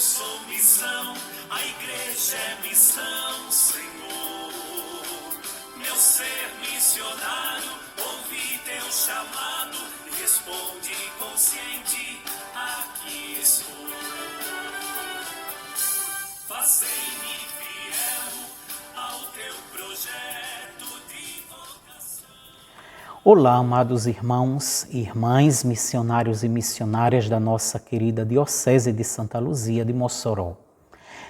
sou missão, a igreja é missão, Senhor. Meu ser missionário, ouvi teu chamado, responde consciente, aqui estou. Fazei-me fiel ao teu projeto de vocação. Olá, amados irmãos e irmãs, missionários e missionárias da nossa querida Diocese de Santa Luzia de Mossoró.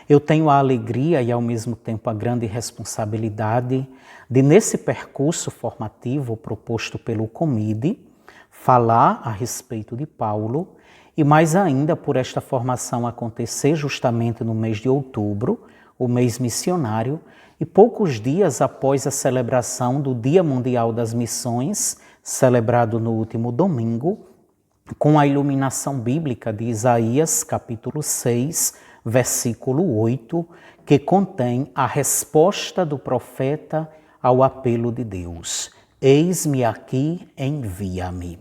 Eu tenho a alegria e ao mesmo tempo a grande responsabilidade de, nesse percurso formativo proposto pelo COMIDE, falar a respeito de Paulo e mais ainda por esta formação acontecer justamente no mês de outubro, o mês missionário, e poucos dias após a celebração do Dia Mundial das Missões, celebrado no último domingo, com a iluminação bíblica de Isaías, capítulo 6, versículo 8, que contém a resposta do profeta ao apelo de Deus: Eis-me aqui, envia-me.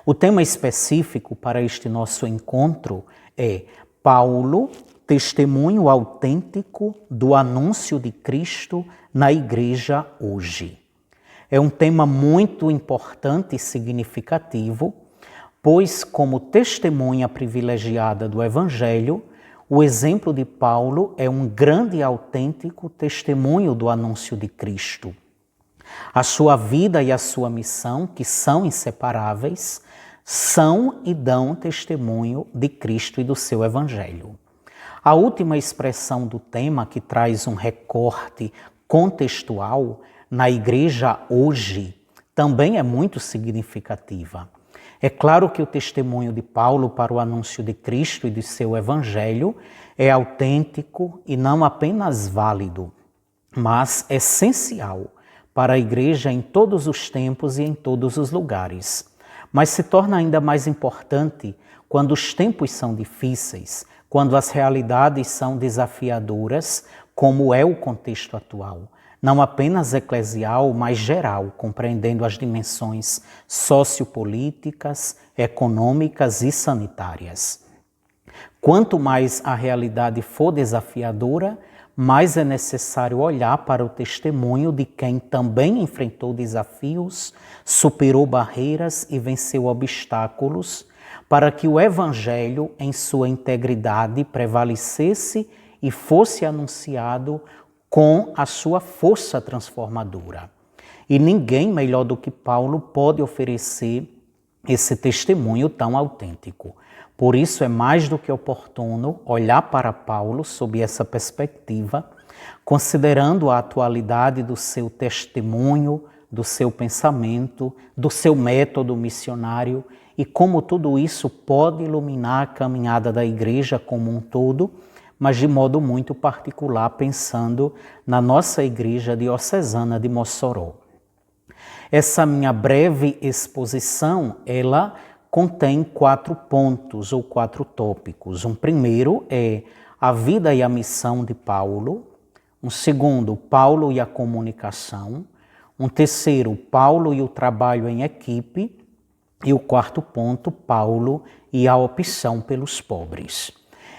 O tema específico para este nosso encontro é Paulo, testemunho autêntico do anúncio de Cristo na igreja hoje. É um tema muito importante e significativo, pois, como testemunha privilegiada do Evangelho, o exemplo de Paulo é um grande e autêntico testemunho do anúncio de Cristo. A sua vida e a sua missão, que são inseparáveis, são e dão testemunho de Cristo e do seu Evangelho. A última expressão do tema, que traz um recorte contextual na igreja hoje, também é muito significativa. É claro que o testemunho de Paulo para o anúncio de Cristo e de seu Evangelho é autêntico e não apenas válido, mas essencial para a igreja em todos os tempos e em todos os lugares. Mas se torna ainda mais importante quando os tempos são difíceis, quando as realidades são desafiadoras, como é o contexto atual, não apenas eclesial, mas geral, compreendendo as dimensões sociopolíticas, econômicas e sanitárias. Quanto mais a realidade for desafiadora, mais é necessário olhar para o testemunho de quem também enfrentou desafios, superou barreiras e venceu obstáculos, para que o Evangelho, em sua integridade, prevalecesse e fosse anunciado com a sua força transformadora. E ninguém melhor do que Paulo pode oferecer esse testemunho tão autêntico. Por isso é mais do que oportuno olhar para Paulo sob essa perspectiva, considerando a atualidade do seu testemunho, do seu pensamento, do seu método missionário e como tudo isso pode iluminar a caminhada da igreja como um todo, mas de modo muito particular pensando na nossa igreja diocesana de Mossoró. Essa minha breve exposição, ela contém 4 pontos ou 4 tópicos. Um primeiro é a vida e a missão de Paulo. Um segundo, Paulo e a comunicação. Um terceiro, Paulo e o trabalho em equipe. E o 4º ponto, Paulo e a opção pelos pobres.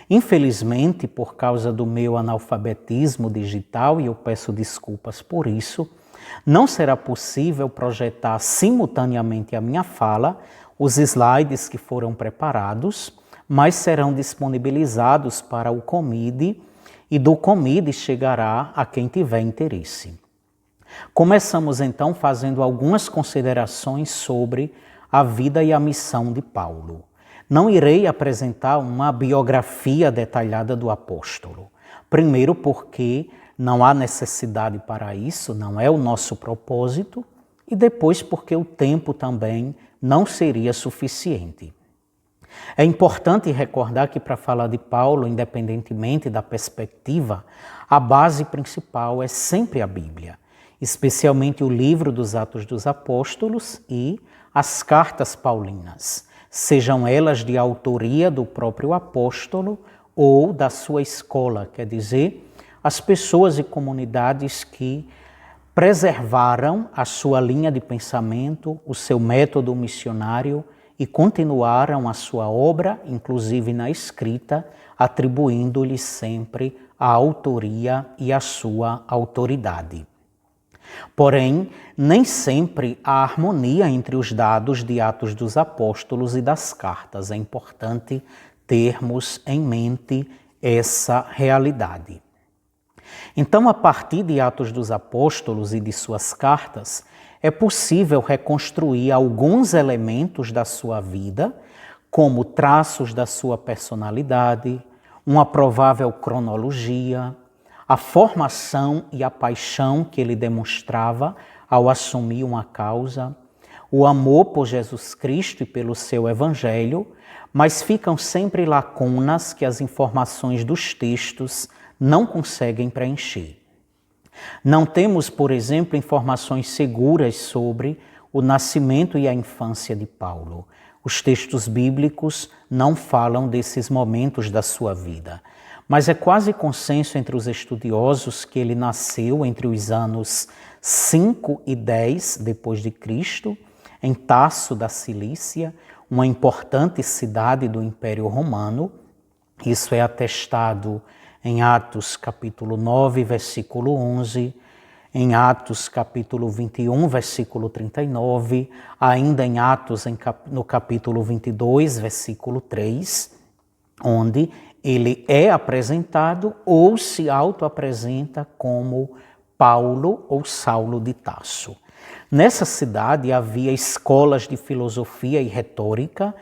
Infelizmente, por causa do meu analfabetismo digital, e eu peço desculpas por isso, não será possível projetar simultaneamente a minha fala, os slides que foram preparados, mas serão disponibilizados para o COMIDE e do COMIDE chegará a quem tiver interesse. Começamos então fazendo algumas considerações sobre a vida e a missão de Paulo. Não irei apresentar uma biografia detalhada do apóstolo. Primeiro porque não há necessidade para isso, não é o nosso propósito, e depois porque o tempo também não seria suficiente. É importante recordar que para falar de Paulo, independentemente da perspectiva, a base principal é sempre a Bíblia, especialmente o livro dos Atos dos Apóstolos e as cartas paulinas, sejam elas de autoria do próprio apóstolo ou da sua escola, quer dizer, as pessoas e comunidades que preservaram a sua linha de pensamento, o seu método missionário e continuaram a sua obra, inclusive na escrita, atribuindo-lhe sempre a autoria e a sua autoridade. Porém, nem sempre há harmonia entre os dados de Atos dos Apóstolos e das cartas. É importante termos em mente essa realidade. Então, a partir de Atos dos Apóstolos e de suas cartas, é possível reconstruir alguns elementos da sua vida, como traços da sua personalidade, uma provável cronologia, a formação e a paixão que ele demonstrava ao assumir uma causa, o amor por Jesus Cristo e pelo seu Evangelho, mas ficam sempre lacunas que as informações dos textos não conseguem preencher. Não temos, por exemplo, informações seguras sobre o nascimento e a infância de Paulo. Os textos bíblicos não falam desses momentos da sua vida. Mas é quase consenso entre os estudiosos que ele nasceu entre os anos 5 e 10 depois de Cristo, em Tarso da Cilícia, uma importante cidade do Império Romano. Isso é atestado em Atos capítulo 9, versículo 11, em Atos capítulo 21, versículo 39, ainda em Atos no capítulo 22, versículo 3, onde ele é apresentado ou se auto-apresenta como Paulo ou Saulo de Tarso. Nessa cidade havia escolas de filosofia e retórica,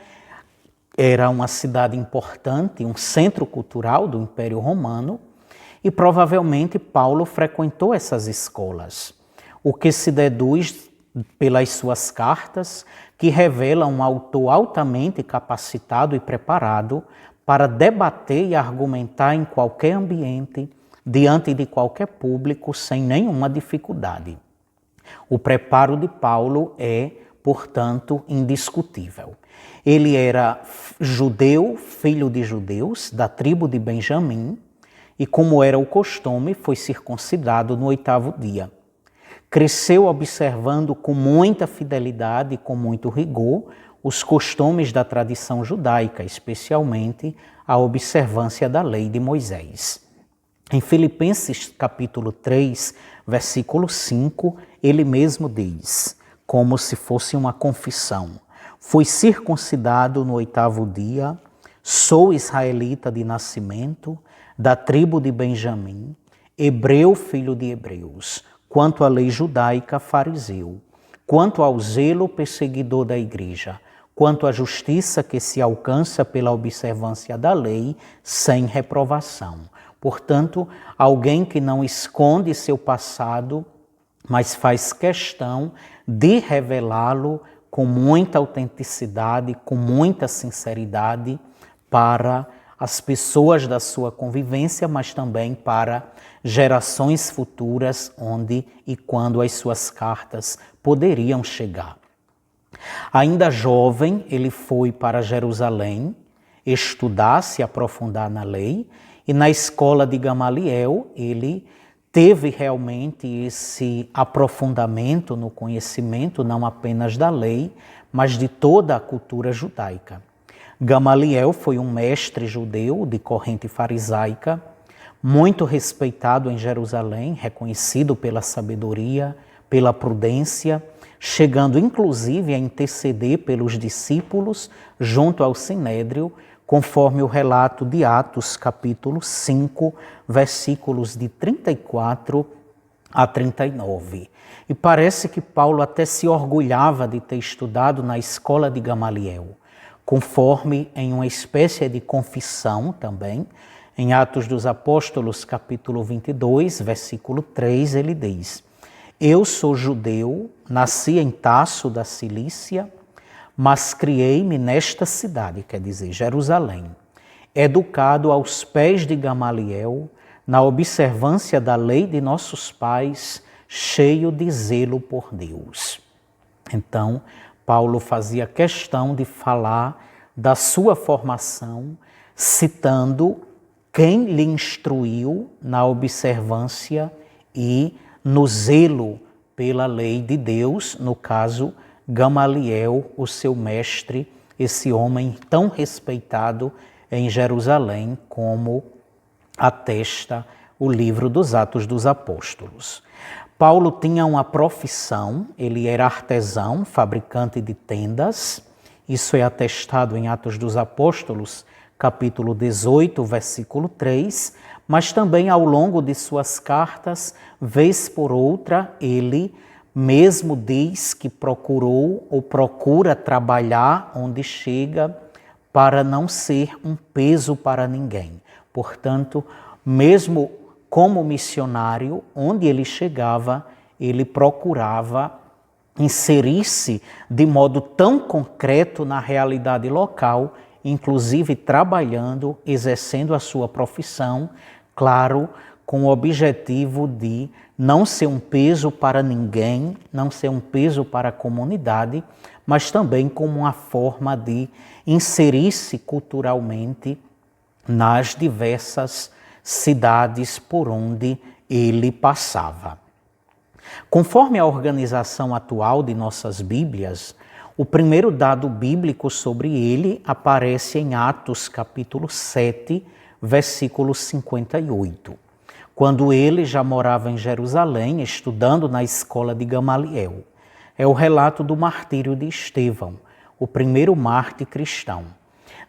era uma cidade importante, um centro cultural do Império Romano, e provavelmente Paulo frequentou essas escolas, o que se deduz pelas suas cartas, que revelam um autor altamente capacitado e preparado para debater e argumentar em qualquer ambiente, diante de qualquer público, sem nenhuma dificuldade. O preparo de Paulo é, portanto, indiscutível. Ele era judeu, filho de judeus, da tribo de Benjamim, e, como era o costume, foi circuncidado no 8º dia. Cresceu observando com muita fidelidade e com muito rigor os costumes da tradição judaica, especialmente a observância da lei de Moisés. Em Filipenses capítulo 3, versículo 5, ele mesmo diz, como se fosse uma confissão: fui circuncidado no 8º dia, sou israelita de nascimento, da tribo de Benjamim, hebreu filho de hebreus, quanto à lei judaica, fariseu, quanto ao zelo, perseguidor da igreja, quanto à justiça que se alcança pela observância da lei, sem reprovação. Portanto, alguém que não esconde seu passado, mas faz questão de revelá-lo com muita autenticidade, com muita sinceridade para as pessoas da sua convivência, mas também para gerações futuras, onde e quando as suas cartas poderiam chegar. Ainda jovem, ele foi para Jerusalém estudar, se aprofundar na lei, e na escola de Gamaliel ele teve realmente esse aprofundamento no conhecimento, não apenas da lei, mas de toda a cultura judaica. Gamaliel foi um mestre judeu de corrente farisaica, muito respeitado em Jerusalém, reconhecido pela sabedoria, pela prudência, chegando inclusive a interceder pelos discípulos junto ao Sinédrio, conforme o relato de Atos, capítulo 5, versículos de 34 a 39. E parece que Paulo até se orgulhava de ter estudado na escola de Gamaliel, conforme em uma espécie de confissão também, em Atos dos Apóstolos, capítulo 22, versículo 3, ele diz: eu sou judeu, nasci em Tarso da Cilícia, mas criei-me nesta cidade, quer dizer, Jerusalém, educado aos pés de Gamaliel, na observância da lei de nossos pais, cheio de zelo por Deus. Então, Paulo fazia questão de falar da sua formação, citando quem lhe instruiu na observância e no zelo pela lei de Deus, no caso, Gamaliel, o seu mestre esse homem tão respeitado em Jerusalém, como atesta o livro dos Atos dos Apóstolos. Paulo tinha uma profissão, ele era artesão, fabricante de tendas. Isso é atestado em Atos dos Apóstolos, capítulo 18, versículo 3, mas também ao longo de suas cartas, vez por outra, ele mesmo diz que procurou ou procura trabalhar onde chega para não ser um peso para ninguém. Portanto, mesmo como missionário, onde ele chegava, ele procurava inserir-se de modo tão concreto na realidade local, inclusive trabalhando, exercendo a sua profissão, claro, com o objetivo de não ser um peso para ninguém, não ser um peso para a comunidade, mas também como uma forma de inserir-se culturalmente nas diversas cidades por onde ele passava. Conforme a organização atual de nossas Bíblias, o primeiro dado bíblico sobre ele aparece em Atos capítulo 7, versículo 58, quando ele já morava em Jerusalém, estudando na escola de Gamaliel. É o relato do martírio de Estevão, o primeiro mártir cristão.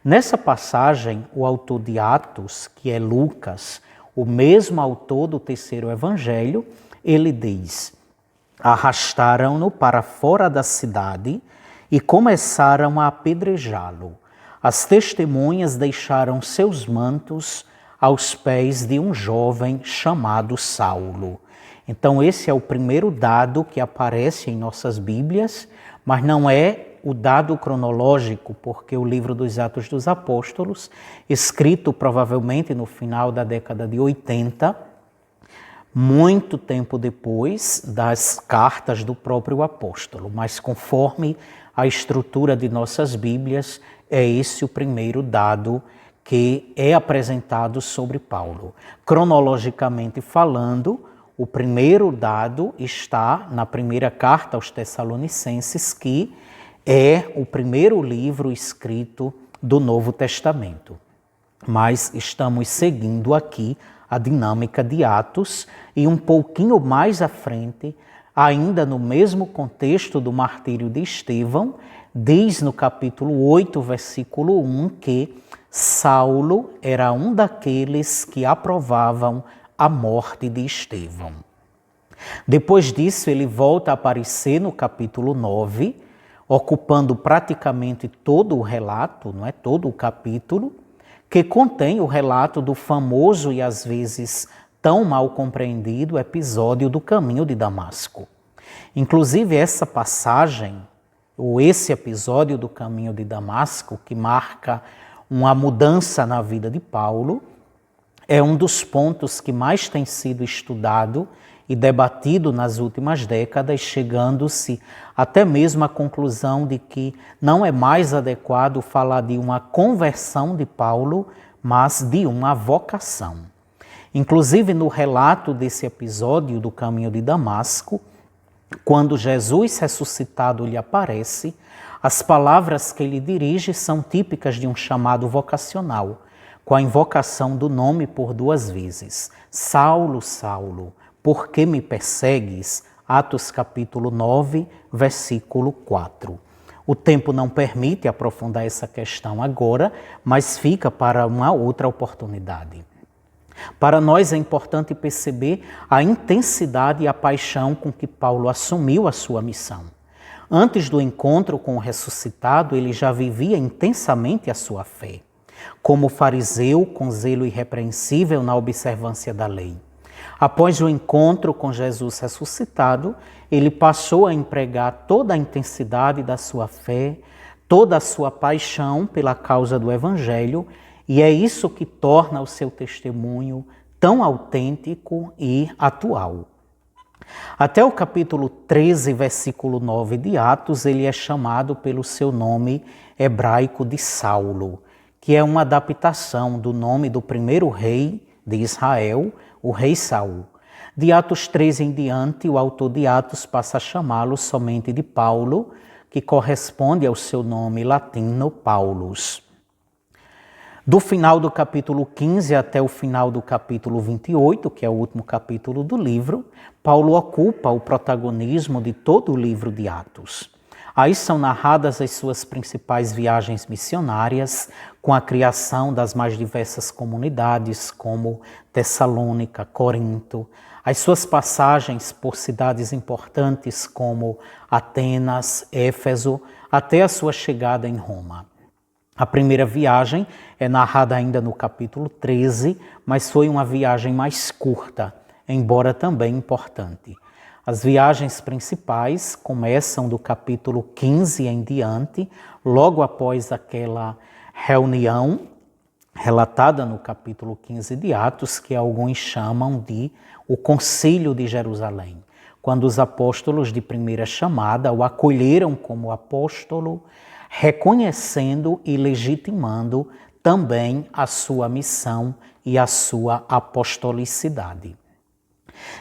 Nessa passagem, o autor de Atos, que é Lucas, o mesmo autor do terceiro evangelho, ele diz: arrastaram-no para fora da cidade e começaram a apedrejá-lo. As testemunhas deixaram seus mantos aos pés de um jovem chamado Saulo. Então esse é o primeiro dado que aparece em nossas Bíblias, mas não é o dado cronológico, porque o livro dos Atos dos Apóstolos, escrito provavelmente no final da década de 80, muito tempo depois das cartas do próprio apóstolo, mas conforme a estrutura de nossas Bíblias, é esse o primeiro dado que é apresentado sobre Paulo. Cronologicamente falando, o primeiro dado está na primeira carta aos Tessalonicenses, que é o primeiro livro escrito do Novo Testamento. Mas estamos seguindo aqui a dinâmica de Atos e um pouquinho mais à frente, ainda no mesmo contexto do martírio de Estevão, diz no capítulo 8, versículo 1, que Saulo era um daqueles que aprovavam a morte de Estevão. Depois disso, ele volta a aparecer no capítulo 9, ocupando praticamente todo o relato, não é, todo o capítulo, que contém o relato do famoso e às vezes tão mal compreendido episódio do caminho de Damasco. Inclusive essa passagem, ou esse episódio do caminho de Damasco, que marca uma mudança na vida de Paulo, é um dos pontos que mais tem sido estudado e debatido nas últimas décadas, chegando-se até mesmo à conclusão de que não é mais adequado falar de uma conversão de Paulo, mas de uma vocação. Inclusive no relato desse episódio do caminho de Damasco, quando Jesus ressuscitado lhe aparece, as palavras que ele dirige são típicas de um chamado vocacional, com a invocação do nome por 2 vezes. Saulo, Saulo, por que me persegues? Atos capítulo 9, versículo 4. O tempo não permite aprofundar essa questão agora, mas fica para uma outra oportunidade. Para nós é importante perceber a intensidade e a paixão com que Paulo assumiu a sua missão. Antes do encontro com o ressuscitado, ele já vivia intensamente a sua fé, como fariseu com zelo irrepreensível na observância da lei. Após o encontro com Jesus ressuscitado, ele passou a empregar toda a intensidade da sua fé, toda a sua paixão pela causa do Evangelho, e é isso que torna o seu testemunho tão autêntico e atual. Até o capítulo 13, versículo 9 de Atos, ele é chamado pelo seu nome hebraico de Saulo, que é uma adaptação do nome do primeiro rei de Israel, o rei Saul. De Atos 13 em diante, o autor de Atos passa a chamá-lo somente de Paulo, que corresponde ao seu nome latino, Paulus. Do final do capítulo 15 até o final do capítulo 28, que é o último capítulo do livro, Paulo ocupa o protagonismo de todo o livro de Atos. Aí são narradas as suas principais viagens missionárias, com a criação das mais diversas comunidades, como Tessalônica, Corinto, as suas passagens por cidades importantes como Atenas, Éfeso, até a sua chegada em Roma. A primeira viagem é narrada ainda no capítulo 13, mas foi uma viagem mais curta, embora também importante. As viagens principais começam do capítulo 15 em diante, logo após aquela reunião relatada no capítulo 15 de Atos, que alguns chamam de o Concílio de Jerusalém, quando os apóstolos de primeira chamada o acolheram como apóstolo, reconhecendo e legitimando também a sua missão e a sua apostolicidade.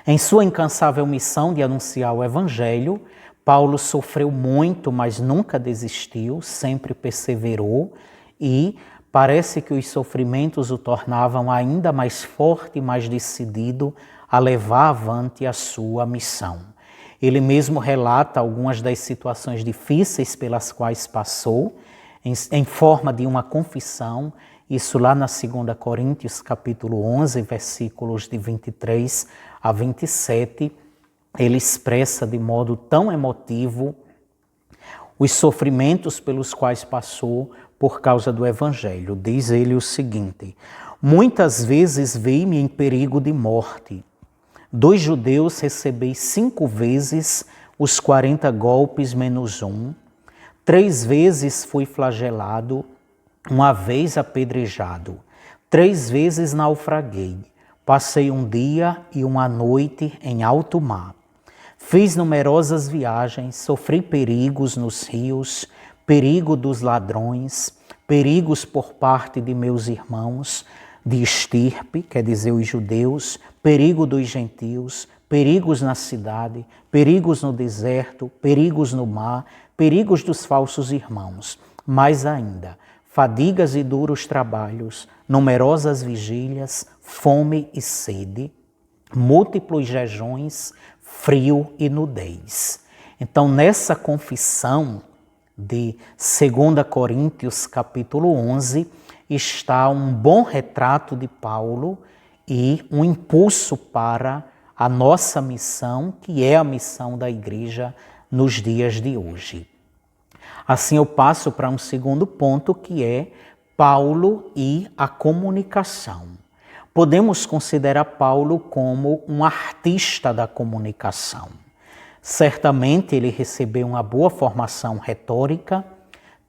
Em sua incansável missão de anunciar o Evangelho, Paulo sofreu muito, mas nunca desistiu, sempre perseverou e parece que os sofrimentos o tornavam ainda mais forte e mais decidido a levar avante a sua missão. Ele mesmo relata algumas das situações difíceis pelas quais passou, em forma de uma confissão, isso lá na 2 Coríntios, capítulo 11, versículos de 23 a 27, ele expressa de modo tão emotivo os sofrimentos pelos quais passou por causa do Evangelho. Diz ele o seguinte: muitas vezes vi-me em perigo de morte. Dos judeus recebi 5 vezes os 40 golpes menos 1. 3 vezes fui flagelado, 1 vez apedrejado. 3 vezes naufraguei. Passei 1 dia e 1 noite em alto mar. Fiz numerosas viagens, sofri perigos nos rios, perigo dos ladrões, perigos por parte de meus irmãos, de estirpe, quer dizer, os judeus, perigo dos gentios, perigos na cidade, perigos no deserto, perigos no mar, perigos dos falsos irmãos. Mais ainda, fadigas e duros trabalhos, numerosas vigílias, fome e sede, múltiplos jejuns, frio e nudez. Então, nessa confissão de 2 Coríntios, capítulo 11, está um bom retrato de Paulo e um impulso para a nossa missão, que é a missão da igreja nos dias de hoje. Assim eu passo para um segundo ponto, que é Paulo e a comunicação. Podemos considerar Paulo como um artista da comunicação. Certamente ele recebeu uma boa formação retórica,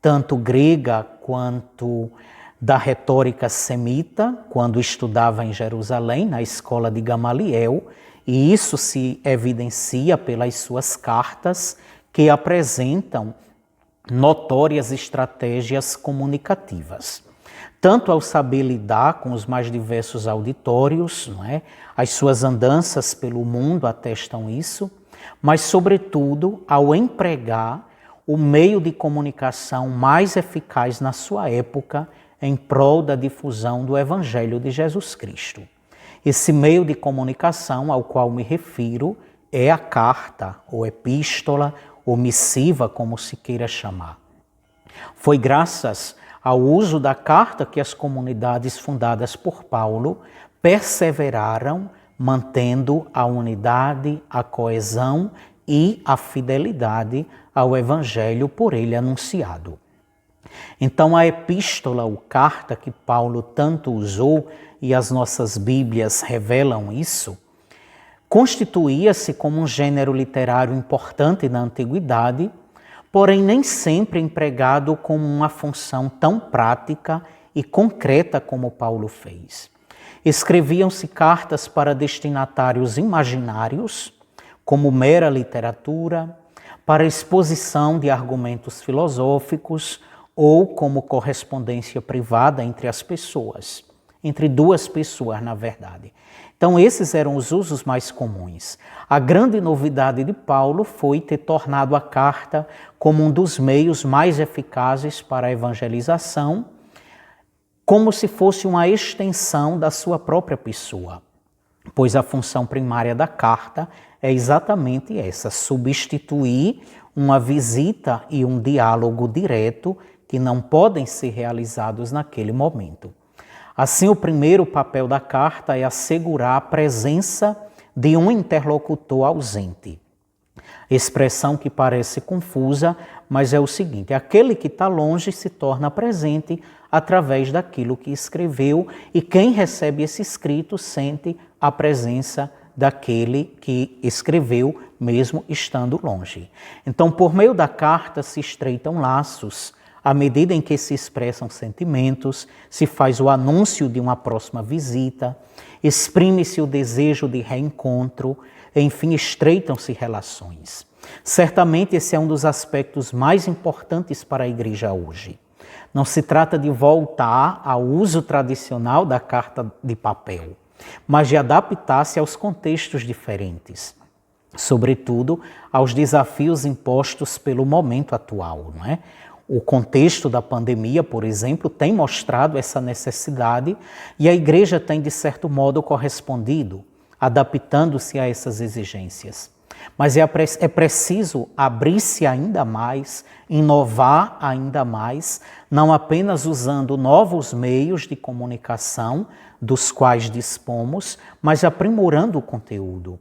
tanto grega quanto da retórica semita, quando estudava em Jerusalém, na escola de Gamaliel, e isso se evidencia pelas suas cartas, que apresentam notórias estratégias comunicativas. Tanto ao saber lidar com os mais diversos auditórios, não é? As suas andanças pelo mundo atestam isso, mas, sobretudo, ao empregar o meio de comunicação mais eficaz na sua época em prol da difusão do Evangelho de Jesus Cristo. Esse meio de comunicação ao qual me refiro é a carta, ou epístola, ou missiva, como se queira chamar. Foi graças ao uso da carta que as comunidades fundadas por Paulo perseveraram, mantendo a unidade, a coesão e a fidelidade ao Evangelho por ele anunciado. Então a epístola ou carta que Paulo tanto usou, e as nossas Bíblias revelam isso, constituía-se como um gênero literário importante na antiguidade, porém nem sempre empregado com uma função tão prática e concreta como Paulo fez. Escreviam-se cartas para destinatários imaginários, como mera literatura, para exposição de argumentos filosóficos ou como correspondência privada entre as pessoas. entre duas pessoas, na verdade. Então, esses eram os usos mais comuns. A grande novidade de Paulo foi ter tornado a carta como um dos meios mais eficazes para a evangelização, como se fosse uma extensão da sua própria pessoa, pois a função primária da carta é exatamente essa, substituir uma visita e um diálogo direto que não podem ser realizados naquele momento. Assim, o primeiro papel da carta é assegurar a presença de um interlocutor ausente. Expressão que parece confusa, mas é o seguinte: aquele que está longe se torna presente através daquilo que escreveu, e quem recebe esse escrito sente a presença daquele que escreveu, mesmo estando longe. Então, por meio da carta se estreitam laços, à medida em que se expressam sentimentos, se faz o anúncio de uma próxima visita, exprime-se o desejo de reencontro, enfim, estreitam-se relações. Certamente esse é um dos aspectos mais importantes para a igreja hoje. Não se trata de voltar ao uso tradicional da carta de papel, mas de adaptar-se aos contextos diferentes, sobretudo aos desafios impostos pelo momento atual, não é? O contexto da pandemia, por exemplo, tem mostrado essa necessidade e a igreja tem, de certo modo, correspondido, adaptando-se a essas exigências. Mas é preciso abrir-se ainda mais, inovar ainda mais, não apenas usando novos meios de comunicação dos quais dispomos, mas aprimorando o conteúdo.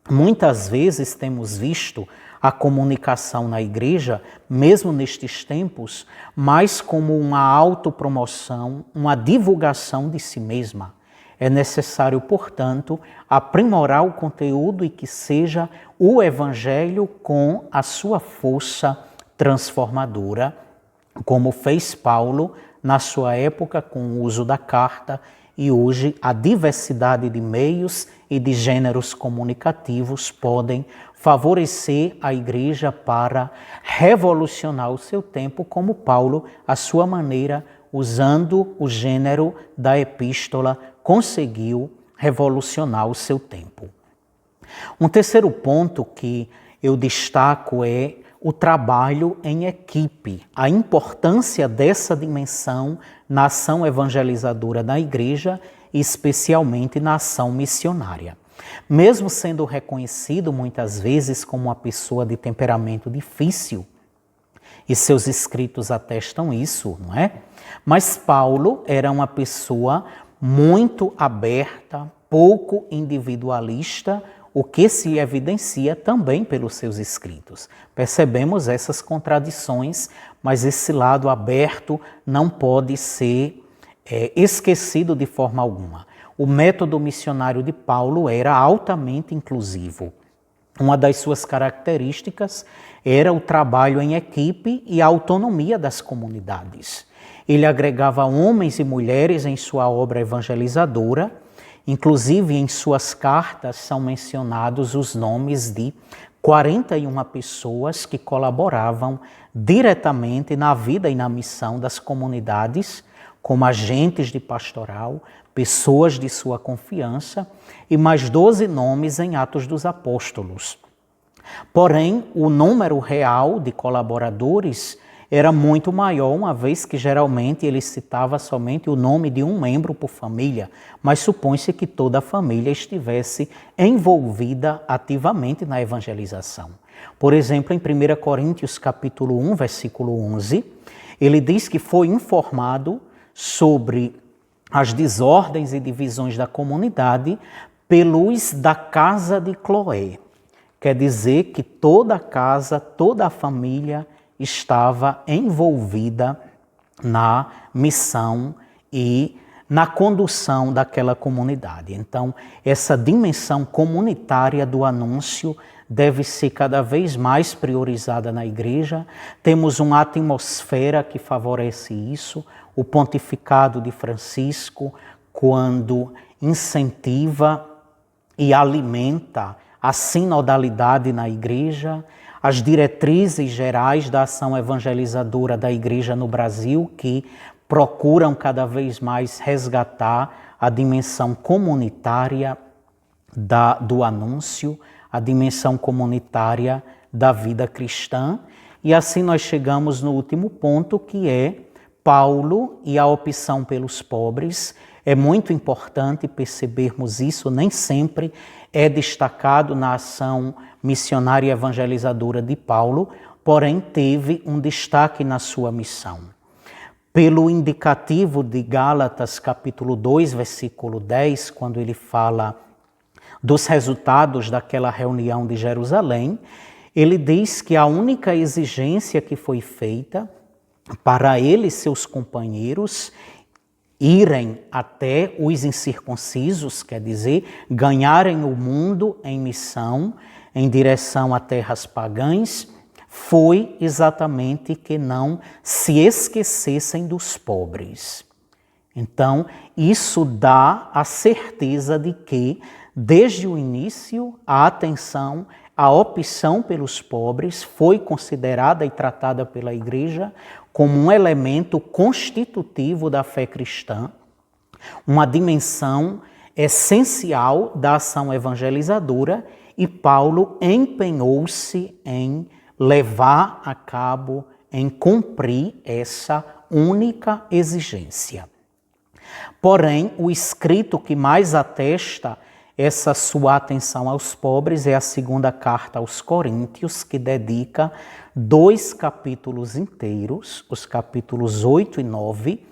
Muitas vezes temos visto a comunicação na igreja, mesmo nestes tempos, mais como uma autopromoção, uma divulgação de si mesma. É necessário, portanto, aprimorar o conteúdo e que seja o Evangelho com a sua força transformadora, como fez Paulo na sua época com o uso da carta, e hoje a diversidade de meios e de gêneros comunicativos podem favorecer a igreja para revolucionar o seu tempo, como Paulo, à sua maneira, usando o gênero da epístola, conseguiu revolucionar o seu tempo. Um terceiro ponto que eu destaco é o trabalho em equipe, a importância dessa dimensão na ação evangelizadora da igreja, especialmente na ação missionária. Mesmo sendo reconhecido muitas vezes como uma pessoa de temperamento difícil, e seus escritos atestam isso, não é? Mas Paulo era uma pessoa muito aberta, pouco individualista, o que se evidencia também pelos seus escritos. Percebemos essas contradições, mas esse lado aberto não pode ser esquecido de forma alguma. O método missionário de Paulo era altamente inclusivo. Uma das suas características era o trabalho em equipe e a autonomia das comunidades. Ele agregava homens e mulheres em sua obra evangelizadora. Inclusive, em suas cartas são mencionados os nomes de 41 pessoas que colaboravam diretamente na vida e na missão das comunidades, como agentes de pastoral, pessoas de sua confiança, e mais 12 nomes em Atos dos Apóstolos. Porém, o número real de colaboradores era muito maior, uma vez que geralmente ele citava somente o nome de um membro por família, mas supõe-se que toda a família estivesse envolvida ativamente na evangelização. Por exemplo, em 1 Coríntios capítulo 1, versículo 11, ele diz que foi informado sobre as desordens e divisões da comunidade pelos da casa de Cloé. Quer dizer que toda a casa, toda a família estava envolvida na missão e na condução daquela comunidade. Então, essa dimensão comunitária do anúncio deve ser cada vez mais priorizada na igreja. Temos uma atmosfera que favorece isso. O pontificado de Francisco, quando incentiva e alimenta a sinodalidade na igreja, as diretrizes gerais da ação evangelizadora da igreja no Brasil, que procuram cada vez mais resgatar a dimensão comunitária do anúncio, a dimensão comunitária da vida cristã. E assim nós chegamos no último ponto, que é Paulo e a opção pelos pobres. É muito importante percebermos isso, nem sempre é destacado na ação missionária e evangelizadora de Paulo, porém teve um destaque na sua missão. Pelo indicativo de Gálatas, capítulo 2, versículo 10, quando ele fala dos resultados daquela reunião de Jerusalém, ele diz que a única exigência que foi feita para ele e seus companheiros irem até os incircuncisos, quer dizer, ganharem o mundo em missão, em direção a terras pagãs, foi exatamente que não se esquecessem dos pobres. Então, isso dá a certeza de que, desde o início, a atenção, a opção pelos pobres foi considerada e tratada pela Igreja como um elemento constitutivo da fé cristã, uma dimensão essencial da ação evangelizadora, e Paulo empenhou-se em levar a cabo, em cumprir essa única exigência. Porém, o escrito que mais atesta essa sua atenção aos pobres é a segunda carta aos Coríntios, que dedica 2 capítulos inteiros, os capítulos 8 e 9,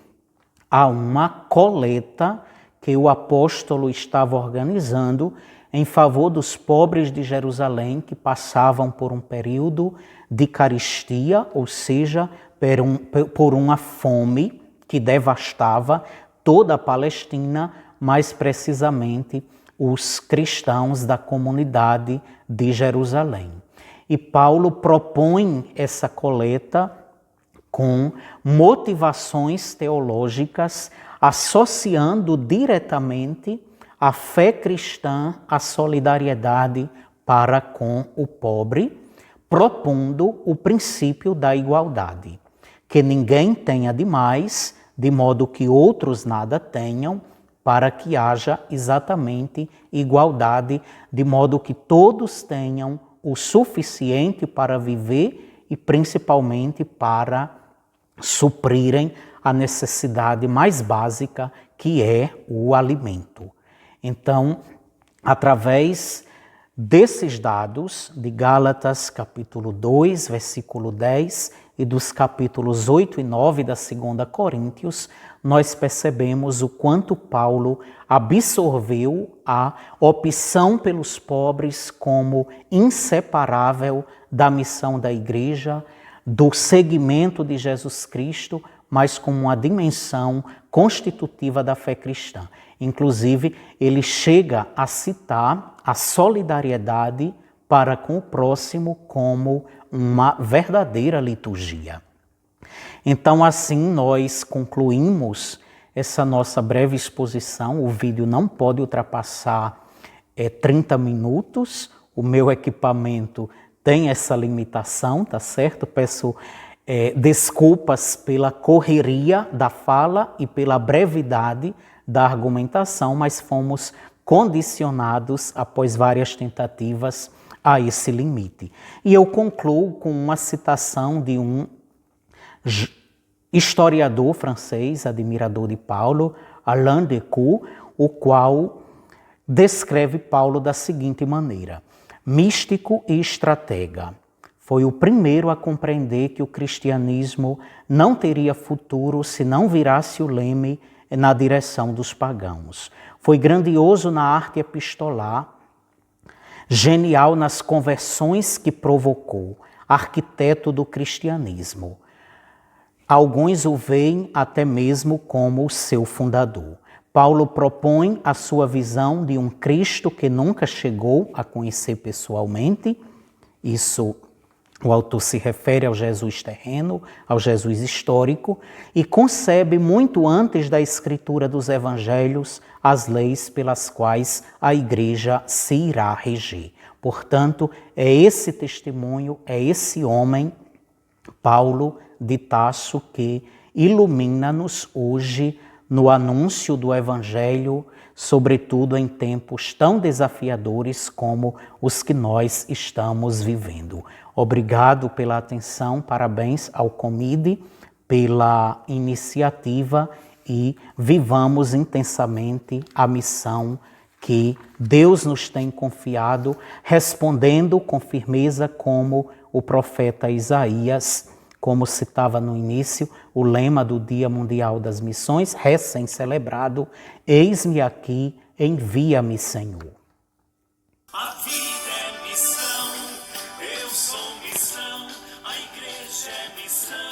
a uma coleta que o apóstolo estava organizando em favor dos pobres de Jerusalém que passavam por um período de carestia, ou seja, por uma fome que devastava toda a Palestina, mais precisamente os cristãos da comunidade de Jerusalém. E Paulo propõe essa coleta com motivações teológicas, associando diretamente a fé cristã à solidariedade para com o pobre, propondo o princípio da igualdade, que ninguém tenha demais, de modo que outros nada tenham, para que haja exatamente igualdade, de modo que todos tenham o suficiente para viver e principalmente para suprirem a necessidade mais básica, que é o alimento. Então, através desses dados de Gálatas capítulo 2, versículo 10 e dos capítulos 8 e 9 da 2 Coríntios, nós percebemos o quanto Paulo absorveu a opção pelos pobres como inseparável da missão da Igreja, do seguimento de Jesus Cristo, mas como uma dimensão constitutiva da fé cristã. Inclusive, ele chega a citar a solidariedade para com o próximo como uma verdadeira liturgia. Então, assim, nós concluímos essa nossa breve exposição. O vídeo não pode ultrapassar 30 minutos. O meu equipamento tem essa limitação, tá certo? Peço desculpas pela correria da fala e pela brevidade da argumentação, mas fomos condicionados, após várias tentativas, a esse limite. E eu concluo com uma citação de um historiador francês, admirador de Paulo, Alain Decaux, o qual descreve Paulo da seguinte maneira: místico e estratega. Foi o primeiro a compreender que o cristianismo não teria futuro se não virasse o leme na direção dos pagãos. Foi grandioso na arte epistolar, genial nas conversões que provocou, arquiteto do cristianismo. Alguns o veem até mesmo como o seu fundador. Paulo propõe a sua visão de um Cristo que nunca chegou a conhecer pessoalmente. Isso, o autor se refere ao Jesus terreno, ao Jesus histórico, e concebe muito antes da escritura dos evangelhos as leis pelas quais a Igreja se irá reger. Portanto, é esse testemunho, é esse homem, Paulo de Tarso, que ilumina-nos hoje no anúncio do Evangelho, sobretudo em tempos tão desafiadores como os que nós estamos vivendo. Obrigado pela atenção, parabéns ao Comide pela iniciativa e vivamos intensamente a missão que Deus nos tem confiado, respondendo com firmeza como o profeta Isaías, como citava no início, o lema do Dia Mundial das Missões, recém-celebrado, eis-me aqui, envia-me, Senhor. A vida é missão, eu sou missão, a igreja é missão.